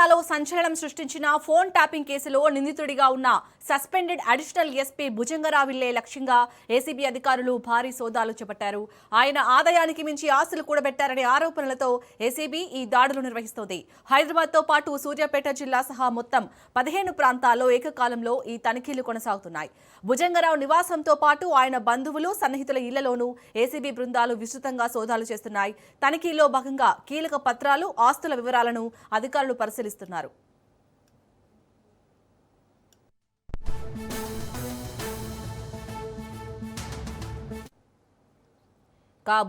తెలంగాణలో సంచలనం సృష్టించిన ఫోన్ ట్యాపింగ్ కేసులో నిందితుడిగా ఉన్న సస్పెండెడ్ అడిషనల్ ఎస్పీ భుజంగరావిల్లే లక్ష్యంగా ఏసీబీ అధికారులు భారీ సోదాలు చేపట్టారు. ఆయన ఆదాయానికి మించి ఆస్తులు కూడబెట్టారనే ఆరోపణలతో ఏసీబీ ఈ దాడులు నిర్వహిస్తోంది. హైదరాబాద్తో పాటు సూర్యాపేట జిల్లా సహా మొత్తం 15 ప్రాంతాల్లో ఏకకాలంలో ఈ తనిఖీలు కొనసాగుతున్నాయి. భుజంగరావు నివాసంతో పాటు ఆయన బంధువులు సన్నిహితుల ఇళ్లలోనూ ఏసీబీ బృందాలు విస్తృతంగా సోదాలు చేస్తున్నాయి. తనిఖీలో భాగంగా కీలక పత్రాలు, ఆస్తుల వివరాలను అధికారులు పరిశీలిస్తున్నారు.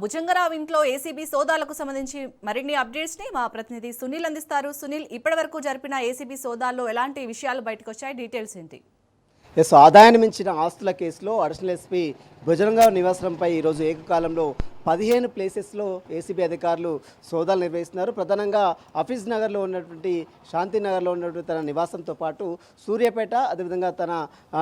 భుజంగరావు ఇంట్లో ఏసీబీ సోదాలకు సంబంధించి మరిన్ని అప్డేట్స్ ని మా ప్రతినిధి సునీల్ అందిస్తారు. సునీల్, ఇప్పటివరకు జరిపిన ఏసీబీ సోదాల్లో ఎలాంటి విషయాలు బయటకు వచ్చాయి? డీటెయిల్స్ ఏంటి? ఆదాయాన్ని మించిన ఆస్తుల కేసులో అడిషనల్ ఎస్పీ భుజంగరావు నివాసంపై ఈరోజు ఏకకాలంలో 15 ప్లేసెస్లో ఏసీబీ అధికారులు సోదాలు నిర్వహిస్తున్నారు. ప్రధానంగా హఫీజ్ నగర్లో ఉన్నటువంటి శాంతినగర్లో ఉన్నటువంటి తన నివాసంతో పాటు సూర్యాపేట, అదేవిధంగా తన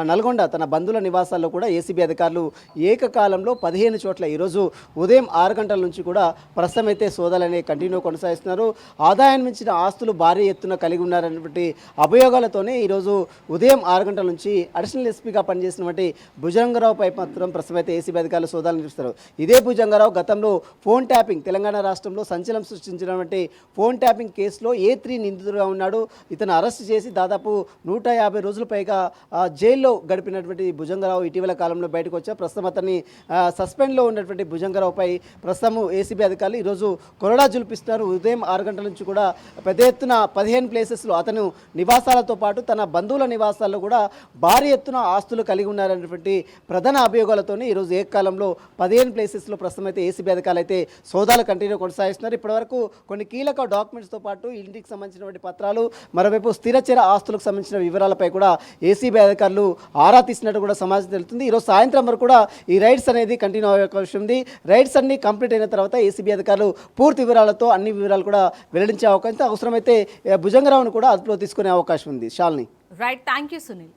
నల్గొండ తన బంధువుల నివాసాల్లో కూడా ఏసీబీ అధికారులు ఏకకాలంలో 15 చోట్ల ఈరోజు ఉదయం 6 గంటల నుంచి కూడా ప్రస్తుతం అయితే సోదాలు అనేవి కంటిన్యూ కొనసాగిస్తున్నారు. ఆదాయాన్ని మించిన ఆస్తులు భారీ ఎత్తున కలిగి ఉన్నారన్నటువంటి అభియోగాలతోనే ఈరోజు ఉదయం 6 గంటల నుంచి అడిషనల్ ఎస్పీగా పనిచేసినటువంటి భుజంగరావుపై మాత్రం ప్రస్తుతం అయితే ఏసీబీ అధికారులు సోదాలు నిర్వహిస్తారు. ఇదే భుజంగరావు గతంలో ఫోన్ ట్యాపింగ్ తెలంగాణ రాష్ట్రంలో సంచలనం సృష్టించినటువంటి ఫోన్ ట్యాపింగ్ కేసులో A3 నిందితుడుగా ఉన్నాడు. ఇతను అరెస్ట్ చేసి దాదాపు 150 రోజుల పైగా జైల్లో గడిపినటువంటి భుజంగరావు ఇటీవల కాలంలో బయటకు వచ్చా. ప్రస్తుతం అతన్ని సస్పెండ్లో ఉన్నటువంటి భుజంగరావుపై ప్రస్తుతం ఏసీబీ అధికారులు ఈరోజు కొరడా జులిపిస్తున్నారు. ఉదయం 6 గంటల నుంచి కూడా పెద్ద ఎత్తున 15 ప్లేసెస్లో అతను నివాసాలతో పాటు తన బంధువుల నివాసాల్లో కూడా భారీ ఎత్తున ఆస్తులు కలిగి ఉన్నారనేటువంటి ప్రధాన అభియోగాలతో ఈరోజు ఏకకాలంలో 15 ప్లేసెస్లో ప్రస్తుతం అయితే ఏసీబీ అధికారులు అయితే సోదాలు కంటిన్యూ కొనసాగిస్తున్నారు. ఇప్పటివరకు కొన్ని కీలక డాక్యుమెంట్స్తో పాటు ఇంటికి సంబంధించినటువంటి పత్రాలు, మరోవైపు స్థిరచర ఆస్తులకు సంబంధించిన వివరాలపై కూడా ఏసీబీ అధికారులు ఆరా తీసినట్టు కూడా సమాచారం తెలుస్తుంది. ఈరోజు సాయంత్రం వరకు కూడా ఈ రైడ్స్ అనేది కంటిన్యూ అయ్యే అవకాశం ఉంది. రైడ్స్ అన్ని కంప్లీట్ అయిన తర్వాత ఏసీబీ అధికారులు పూర్తి వివరాలతో అన్ని వివరాలు కూడా వెల్లడించే అవకాశం, అవసరమైతే భుజంగరావును కూడా అదుపులో తీసుకునే అవకాశం ఉంది. Shalini. Right, thank you Sunil.